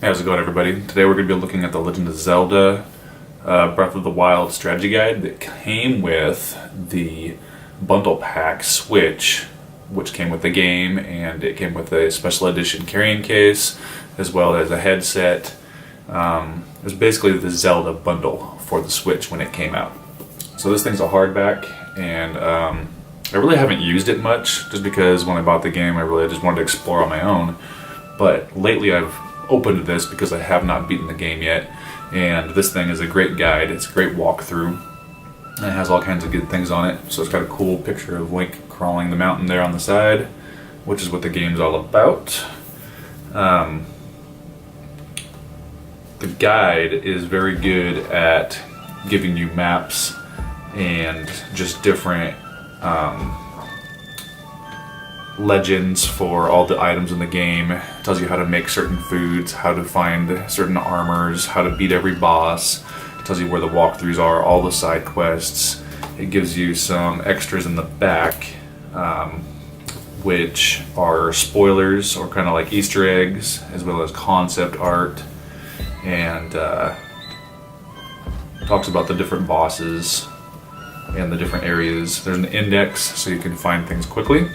How's it going, everybody? Today we're going to be looking at the Legend of Zelda Breath of the Wild strategy guide that came with the bundle pack Switch, which came with the game, and it came with a special edition carrying case as well as a headset. It was basically the Zelda bundle for the Switch when it came out. So this thing's a hardback, and I really haven't used it much just because when I bought the game I really just wanted to explore on my own. But lately I've opened this because I have not beaten the game yet, and this thing is a great guide. It's a great walkthrough, and it has all kinds of good things on it. So it's got a cool picture of Link crawling the mountain there on the side, which is what the game's all about. The guide is very good at giving you maps and just different legends for all the items in the game. It tells you how to make certain foods, how to find certain armors, how to beat every boss. It tells you where the walkthroughs are, all the side quests. It gives you some extras in the back, which are spoilers or kind of like Easter eggs, as well as concept art, and talks about the different bosses and the different areas. There's an index so you can find things quickly.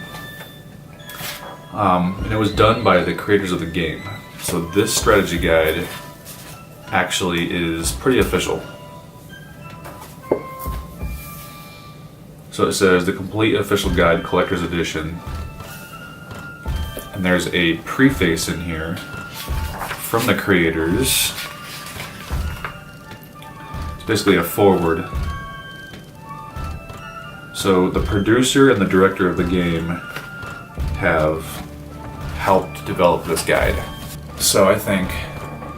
And it was done by the creators of the game. So this strategy guide actually is pretty official. So it says the complete official guide collector's edition. And there's a preface in here from the creators. It's basically a foreword. So the producer and the director of the game have helped develop this guide. So I think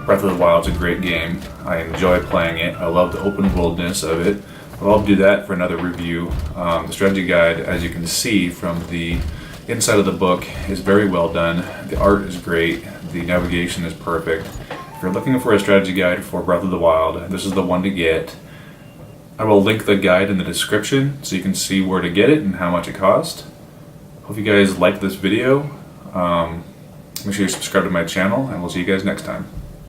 Breath of the Wild is a great game. I enjoy playing it. I love the open worldness of it. But I'll do that for another review. The strategy guide, as you can see from the inside of the book, is very well done. The art is great. The navigation is perfect. If you're looking for a strategy guide for Breath of the Wild, this is the one to get. I will link the guide in the description so you can see where to get it and how much it cost. Hope you guys liked this video. Make sure you subscribe to my channel, and we'll see you guys next time.